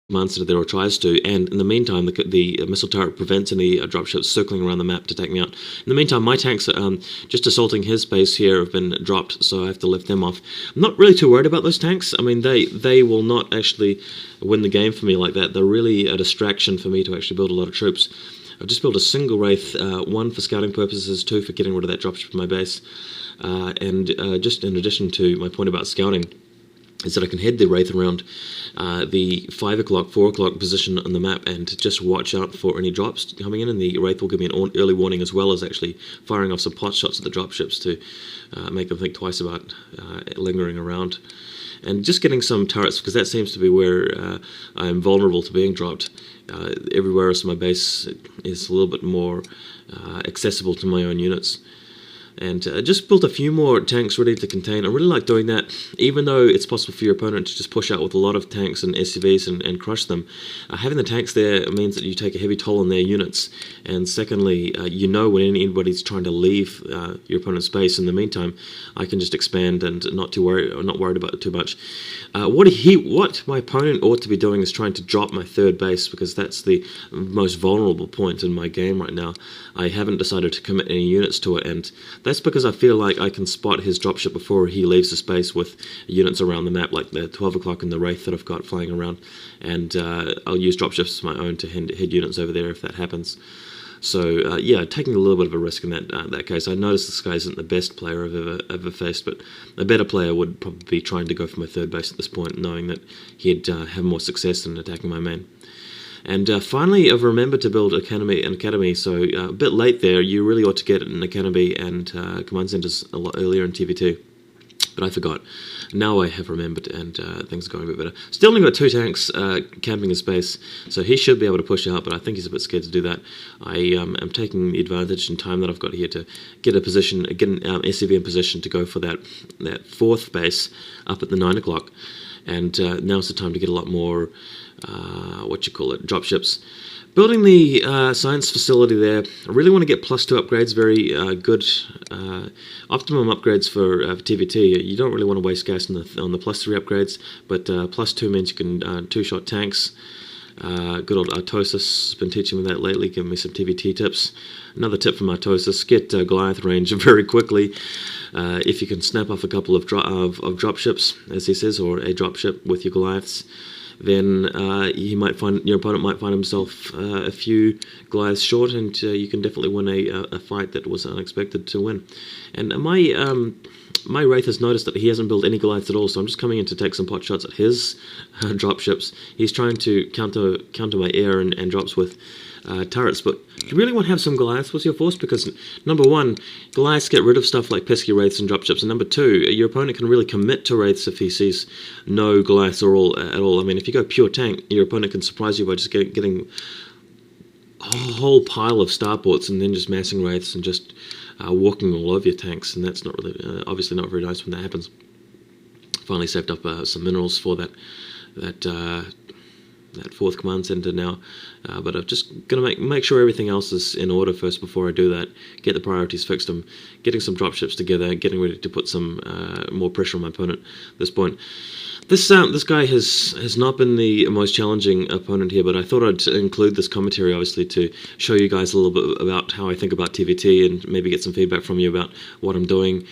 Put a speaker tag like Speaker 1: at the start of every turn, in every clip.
Speaker 1: command center there, or tries to, and in the meantime the missile turret prevents any dropships circling around the map to take me out. In the meantime, my tanks, just assaulting his base here, have been dropped, so I have to lift them off. I'm not really too worried about those tanks. I mean, they will not actually win the game for me like that. They're really a distraction for me to actually build a lot of troops. I've just built a single Wraith, one for scouting purposes, two for getting rid of that dropship in my base, and just in addition to my point about scouting, is that I can head the Wraith around the 5 o'clock, 4 o'clock position on the map and just watch out for any drops coming in, and the Wraith will give me an early warning, as well as actually firing off some pot shots at the dropships to make them think twice about lingering around. And just getting some turrets, because that seems to be where I'm vulnerable to being dropped. Everywhere else in my base is a little bit more accessible to my own units. And just built a few more tanks ready to contain. I really like doing that, even though it's possible for your opponent to just push out with a lot of tanks and SCVs and crush them. Having the tanks there means that you take a heavy toll on their units, and secondly, you know when anybody's trying to leave your opponent's base. In the meantime, I can just expand and not worried about it too much. What my opponent ought to be doing is trying to drop my third base, because that's the most vulnerable point in my game right now. I haven't decided to commit any units to it, and that's because I feel like I can spot his dropship before he leaves the space with units around the map, like the 12 o'clock and the Wraith that I've got flying around, and I'll use dropships as my own to head units over there if that happens. So yeah, taking a little bit of a risk in that case. I noticed this guy isn't the best player I've ever faced, but a better player would probably be trying to go for my third base at this point, knowing that he'd have more success in attacking my main. And finally, I've remembered to build an academy, so a bit late there. You really ought to get an academy and command centers a lot earlier in TvT, but I forgot. Now I have remembered, and things are going a bit better. Still only got 2 tanks camping in space, so he should be able to push out, but I think he's a bit scared to do that. I am taking the advantage and time that I've got here to get an SCV in position to go for that 4th base up at the 9 o'clock, and now's the time to get a lot more dropships. Building the science facility there, I really want to get +2 upgrades, very good optimum upgrades for TvT. You don't really want to waste gas on the +3 upgrades, but +2 means you can 2-shot tanks. Good old Artosis has been teaching me that lately, giving me some TvT tips. Another tip from Artosis: get Goliath range very quickly. If you can snap off a couple of dropships, as he says, or a dropship with your Goliaths, then your opponent might find himself a few Goliaths short, and you can definitely win a fight that was unexpected to win. And my Wraith has noticed that he hasn't built any Goliaths at all, so I'm just coming in to take some pot shots at his dropships. He's trying to counter my air and drops with turrets, but you really want to have some Goliaths with your force, because number one, Goliaths get rid of stuff like pesky Wraiths and dropships, and number two, your opponent can really commit to Wraiths if he sees no Goliaths at all. I mean, if you go pure tank, your opponent can surprise you by just getting a whole pile of starports and then just massing Wraiths and just walking all over your tanks, and that's not really obviously not very nice when that happens. Finally saved up some minerals for that 4th command center now, but I'm just going to make sure everything else is in order first before I do that. Get the priorities fixed. I'm getting some dropships together, getting ready to put some more pressure on my opponent at this point. This guy has not been the most challenging opponent here, but I thought I'd include this commentary, obviously, to show you guys a little bit about how I think about TvT and maybe get some feedback from you about what I'm doing.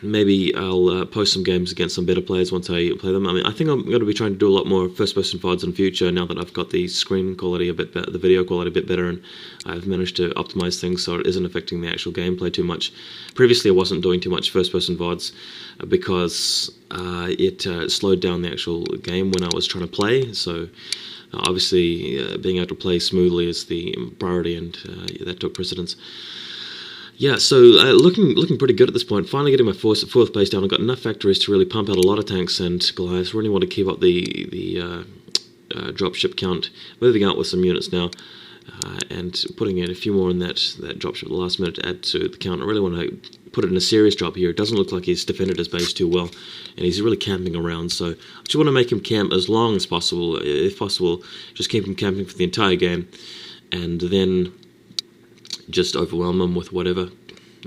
Speaker 1: Maybe I'll post some games against some better players once I play them. I mean, I think I'm going to be trying to do a lot more first-person VODs in future now that I've got the screen quality a bit better, the video quality a bit better, and I've managed to optimize things so it isn't affecting the actual gameplay too much. Previously, I wasn't doing too much first-person VODs because it slowed down the actual game when I was trying to play. So obviously, being able to play smoothly is the priority, and that took precedence. Yeah, so looking pretty good at this point. Finally getting my 4th base down. I've got enough factories to really pump out a lot of tanks and Goliaths. Really want to keep up the dropship count. Moving out with some units now, and putting in a few more in that dropship at the last minute to add to the count. I really want to put it in a serious drop here. It doesn't look like he's defended his base too well, and he's really camping around. So I just want to make him camp as long as possible. If possible, just keep him camping for the entire game, and then just overwhelm him with whatever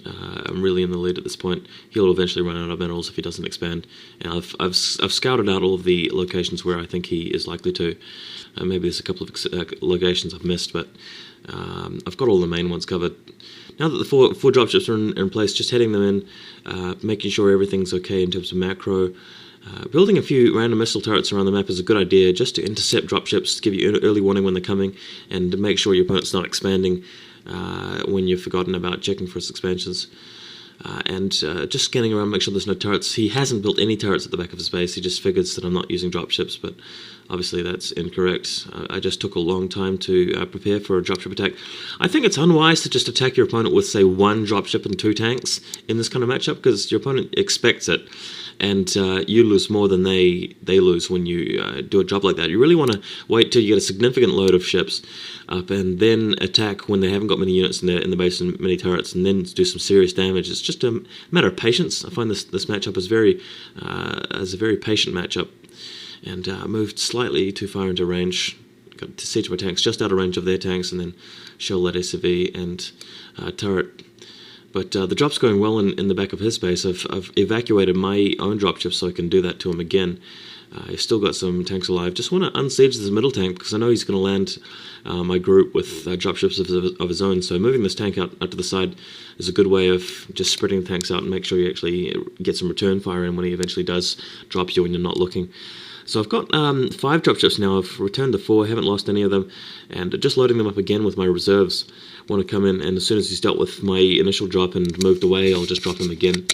Speaker 1: I'm really in the lead at this point. He'll eventually run out of minerals if he doesn't expand. And I've scouted out all of the locations where I think he is likely to. Maybe there's a couple of locations I've missed, but I've got all the main ones covered. Now that the four dropships are in place, just heading them in, making sure everything's okay in terms of macro. Building a few random missile turrets around the map is a good idea, just to intercept dropships, give you early warning when they're coming, and to make sure your opponent's not expanding when you've forgotten about checking for its expansions. And just scanning around, make sure there's no turrets. He hasn't built any turrets at the back of his base. He just figures that I'm not using dropships, but obviously that's incorrect. I just took a long time to prepare for a dropship attack. I think it's unwise to just attack your opponent with, say, 1 dropship and 2 tanks in this kind of matchup, because your opponent expects it, and you lose more than they lose when you do a job like that. You really want to wait till you get a significant load of ships up, and then attack when they haven't got many units in the base and many turrets, and then do some serious damage. It's just a matter of patience. I find this matchup is as a very patient matchup, and moved slightly too far into range. Got to siege my tanks just out of range of their tanks, and then shell that SCV and turret. But the drop's going well in the back of his base. I've evacuated my own dropship so I can do that to him again. He's still got some tanks alive. Just want to unsiege this middle tank, because I know he's going to land my group with dropships of his own. So moving this tank out to the side is a good way of just spreading the tanks out and make sure you actually get some return fire in when he eventually does drop you when you're not looking. So I've got 5 dropships now. I've returned the 4, haven't lost any of them, and just loading them up again with my reserves. Want to come in, and as soon as he's dealt with my initial drop and moved away, I'll just drop him again,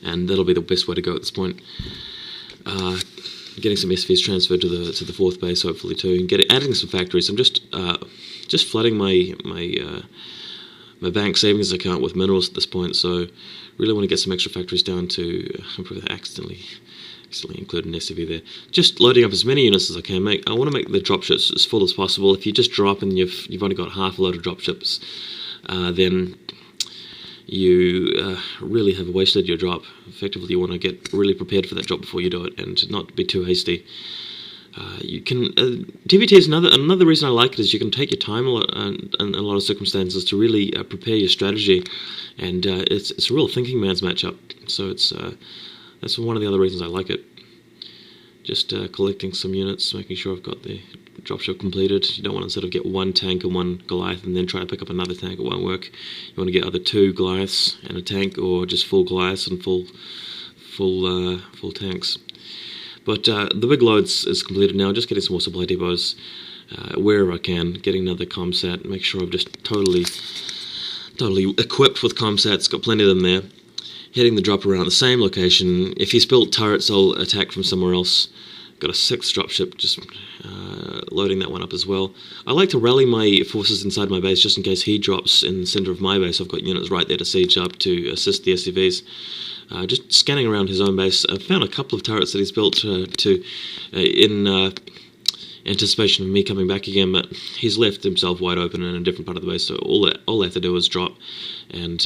Speaker 1: and that'll be the best way to go at this point. Getting some SVs transferred to the 4th base, hopefully too, and adding some factories. I'm just flooding my bank savings account with minerals at this point. So really want to get some extra factories down to. I'm probably accidentally include an SCV there. Just loading up as many units as I can. I want to make the dropships as full as possible. If you just drop and you've only got half a load of dropships, then you really have wasted your drop. Effectively, you want to get really prepared for that drop before you do it, and not be too hasty. You can TvT is another reason I like it, is you can take your time a lot in a lot of circumstances to really prepare your strategy, and it's a real thinking man's matchup. So that's one of the other reasons I like it. Just collecting some units, making sure I've got the dropship completed. You don't want to sort of get 1 tank and 1 Goliath and then try to pick up another tank. It won't work. You want to get either 2 Goliaths and a tank, or just full Goliaths and full tanks. But the big loads is completed now. Just getting some more supply depots wherever I can. Getting another comsat. Make sure I've just totally equipped with comsats. Got plenty of them there. Hitting the drop around the same location. If he's built turrets, I'll attack from somewhere else. Got a 6th dropship, just loading that one up as well. I like to rally my forces inside my base just in case he drops in the center of my base. I've got units right there to siege up to assist the SCVs. Just scanning around his own base. I found a couple of turrets that he's built in anticipation of me coming back again, but he's left himself wide open in a different part of the base, so all I have to do is drop, and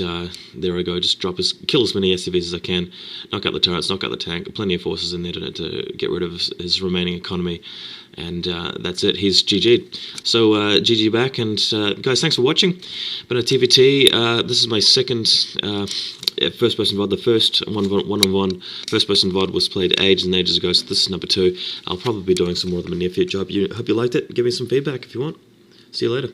Speaker 1: there I go, just kill as many SCVs as I can, knock out the turrets, knock out the tank, plenty of forces in there to get rid of his remaining economy, and that's it, he's GG'd. So GG back, and guys, thanks for watching. Been a TvT, this is my second first-person VOD. The first one-on-one first-person VOD was played ages and ages ago, so this is number 2. I'll probably be doing some more of them in the near future. Hope you liked it. Give me some feedback if you want. See you later.